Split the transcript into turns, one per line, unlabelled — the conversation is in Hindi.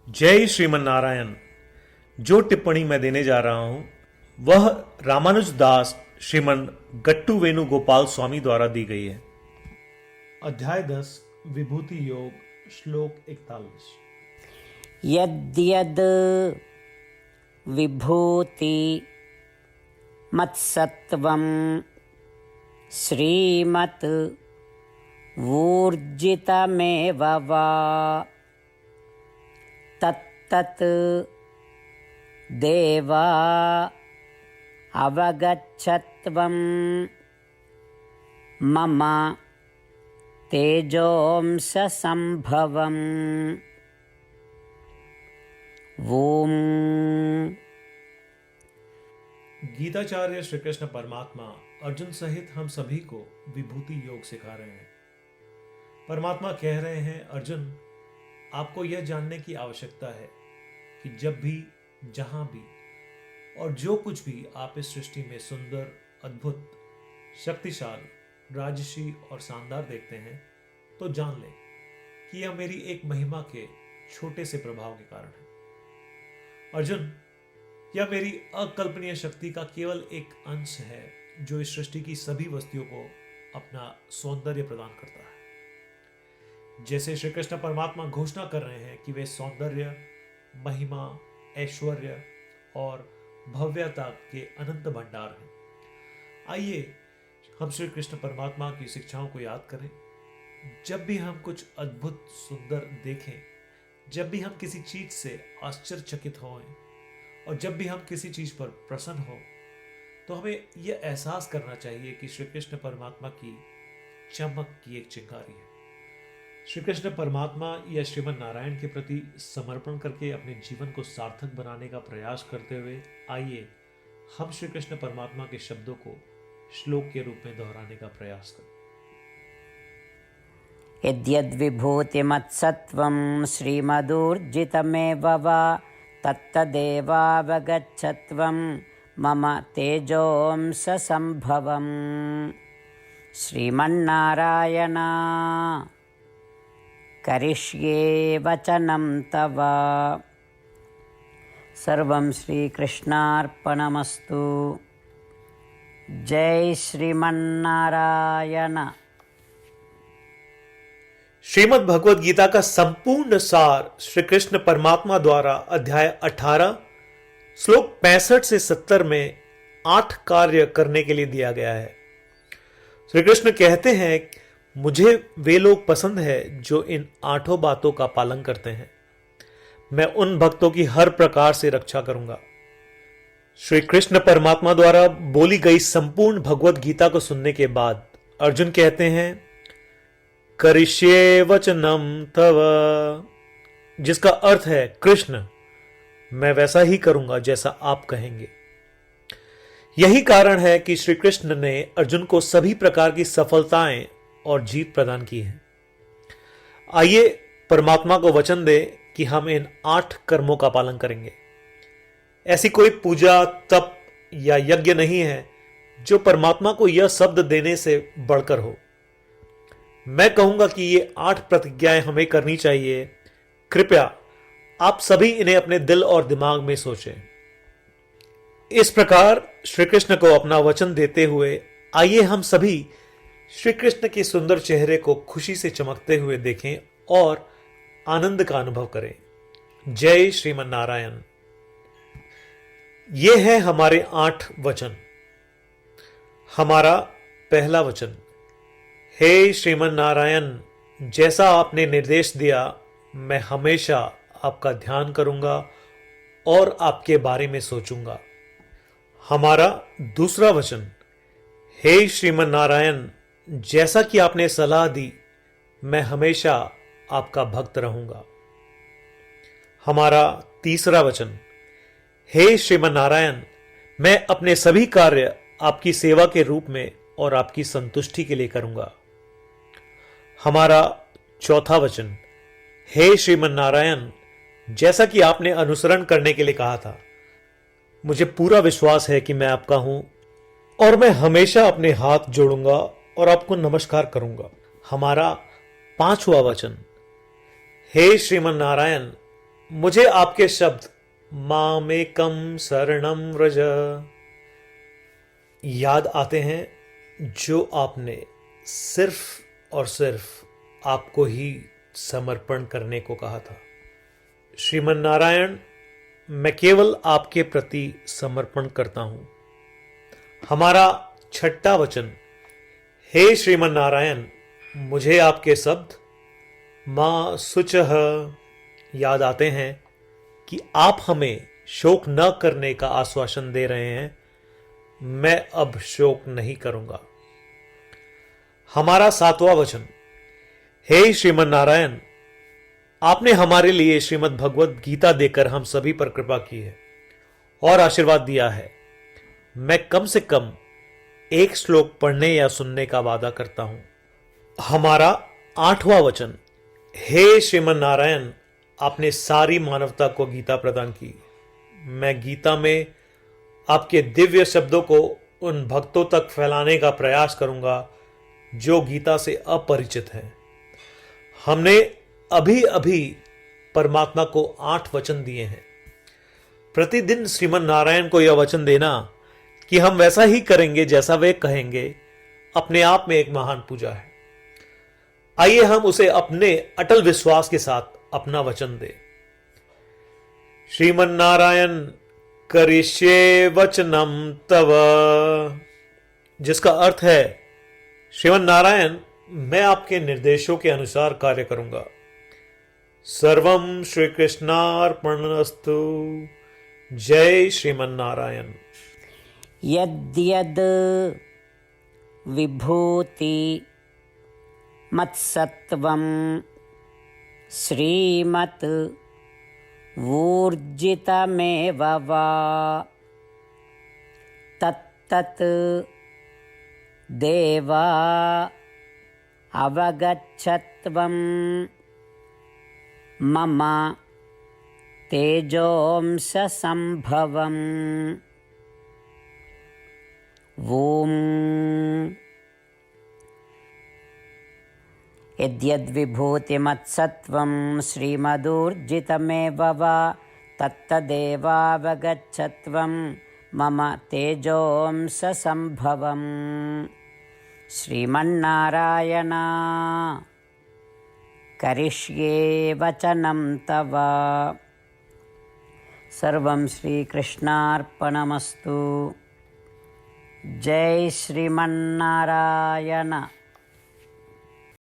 जय श्रीमन नारायण। जो टिप्पणी मैं देने जा रहा हूं वह रामानुज दास श्रीमन गट्टू वेणुगोपाल स्वामी द्वारा दी गई है। अध्याय 10 विभूति योग श्लोक 41।
यद्यद् विभूति मत्सत्वं श्रीमत् ऊर्जितमेव वा तत्तत् देवा अवगच्छत्वं मम तेजोंस संभवम्। ओम।
गीताचार्य श्री कृष्ण परमात्मा अर्जुन सहित हम सभी को विभूति योग सिखा रहे हैं। परमात्मा कह रहे हैं, अर्जुन आपको यह जानने की आवश्यकता है कि जब भी, जहां भी और जो कुछ भी आप इस सृष्टि में सुंदर, अद्भुत, शक्तिशाली, राजसी और शानदार देखते हैं तो जान लें कि यह मेरी एक महिमा के छोटे से प्रभाव के कारण है। अर्जुन, यह मेरी अकल्पनीय शक्ति का केवल एक अंश है जो इस सृष्टि की सभी वस्तुओं को अपना सौंदर्य प्रदान करता है। जैसे श्री कृष्ण परमात्मा घोषणा कर रहे हैं कि वे सौंदर्य, महिमा, ऐश्वर्य और भव्यता के अनंत भंडार हैं। आइए हम श्री कृष्ण परमात्मा की शिक्षाओं को याद करें। जब भी हम कुछ अद्भुत सुंदर देखें, जब भी हम किसी चीज से आश्चर्यचकित हों और जब भी हम किसी चीज पर प्रसन्न हो, तो हमें यह एहसास करना चाहिए कि श्री कृष्ण परमात्मा की चमक की एक चिंगारी है। श्री कृष्ण परमात्मा या श्रीमन नारायण के प्रति समर्पण करके अपने जीवन को सार्थक बनाने का प्रयास करते हुए आइए हम श्री कृष्ण परमात्मा के शब्दों को श्लोक के रूप में दोहराने का प्रयास करें।
यद्यद्विभूतिमत्सत्वं श्रीमदूर्जितमेव वा तत्तदेवावगच्छत्वं मम तेजोंस संभवम्। श्रीमन्नारायण करिष्ये वचनं तव। सर्वं श्रीकृष्णार्पणमस्तु। जय श्रीमन्नारायण।
श्रीमद् भगवद गीता का संपूर्ण सार श्री कृष्ण परमात्मा द्वारा अध्याय 18 श्लोक 65 से 70 में 8 कार्य करने के लिए दिया गया है। श्री कृष्ण कहते हैं, मुझे वे लोग पसंद है जो इन 8 बातों का पालन करते हैं। मैं उन भक्तों की हर प्रकार से रक्षा करूंगा। श्री कृष्ण परमात्मा द्वारा बोली गई संपूर्ण भगवद गीता को सुनने के बाद अर्जुन कहते हैं, करिष्ये वचनम तव, जिसका अर्थ है, कृष्ण मैं वैसा ही करूंगा जैसा आप कहेंगे। यही कारण है कि श्री कृष्ण ने अर्जुन को सभी प्रकार की सफलताएं और जीत प्रदान की है। आइए परमात्मा को वचन दे कि हम इन 8 कर्मों का पालन करेंगे। ऐसी कोई पूजा, तप या यज्ञ नहीं है जो परमात्मा को यह शब्द देने से बढ़कर हो। मैं कहूंगा कि ये 8 प्रतिज्ञाएं हमें करनी चाहिए। कृपया आप सभी इन्हें अपने दिल और दिमाग में सोचें। इस प्रकार श्री कृष्ण को अपना वचन देते हुए आइए हम सभी श्री कृष्ण के सुंदर चेहरे को खुशी से चमकते हुए देखें और आनंद का अनुभव करें। जय श्रीमन नारायण। ये है हमारे 8 वचन। हमारा पहला वचन, हे श्रीमन नारायण, जैसा आपने निर्देश दिया मैं हमेशा आपका ध्यान करूंगा और आपके बारे में सोचूंगा। हमारा दूसरा वचन, हे श्रीमन नारायण, जैसा कि आपने सलाह दी मैं हमेशा आपका भक्त रहूंगा। हमारा तीसरा वचन, हे श्रीमन नारायण, मैं अपने सभी कार्य आपकी सेवा के रूप में और आपकी संतुष्टि के लिए करूंगा। हमारा चौथा वचन, हे श्रीमन नारायण, जैसा कि आपने अनुसरण करने के लिए कहा था, मुझे पूरा विश्वास है कि मैं आपका हूं और मैं हमेशा अपने हाथ जोड़ूंगा और आपको नमस्कार करूंगा। हमारा 5वां वचन, हे श्रीमन नारायण, मुझे आपके शब्द मामेकम शरणम व्रज याद आते हैं, जो आपने सिर्फ और सिर्फ आपको ही समर्पण करने को कहा था। श्रीमन नारायण, मैं केवल आपके प्रति समर्पण करता हूं। हमारा छठा वचन, हे श्रीमन नारायण, मुझे आपके शब्द मां शुचः याद आते हैं कि आप हमें शोक न करने का आश्वासन दे रहे हैं। मैं अब शोक नहीं करूंगा। हमारा सातवां वचन, हे श्रीमन नारायण, आपने हमारे लिए श्रीमद् भगवद गीता देकर हम सभी पर कृपा की है और आशीर्वाद दिया है। मैं कम से कम एक श्लोक पढ़ने या सुनने का वादा करता हूं। हमारा आठवां वचन, हे श्रीमन नारायण, आपने सारी मानवता को गीता प्रदान की। मैं गीता में आपके दिव्य शब्दों को उन भक्तों तक फैलाने का प्रयास करूंगा जो गीता से अपरिचित हैं। हमने अभी अभी परमात्मा को 8 वचन दिए हैं। प्रतिदिन श्रीमन नारायण को यह वचन देना कि हम वैसा ही करेंगे जैसा वे कहेंगे, अपने आप में एक महान पूजा है। आइए हम उसे अपने अटल विश्वास के साथ अपना वचन दें। श्रीमन नारायण करिष्ये वचनम तव, जिसका अर्थ है, श्रीमन नारायण, मैं आपके निर्देशों के अनुसार कार्य करूंगा। सर्वम श्री कृष्णार्पणमस्तु। जय श्रीमन नारायण।
यद्यद् विभूति मत्सत्वं श्रीमत् ऊर्जितमेव वा तत्तत् देवा अवगच्छत्वं मम तेजोंससंभवम्। ॐ यद्यद्विभूतिमत्सत्वं श्रीमदूर्जितमेव वा तत्तदेवावगच्छत्वं मम तेजोंससंभवम्। श्रीमन्नारायण करिष्ये वचनं तव। सर्वं श्रीकृष्णार्पणमस्तु। जय श्रीमन्नारायण।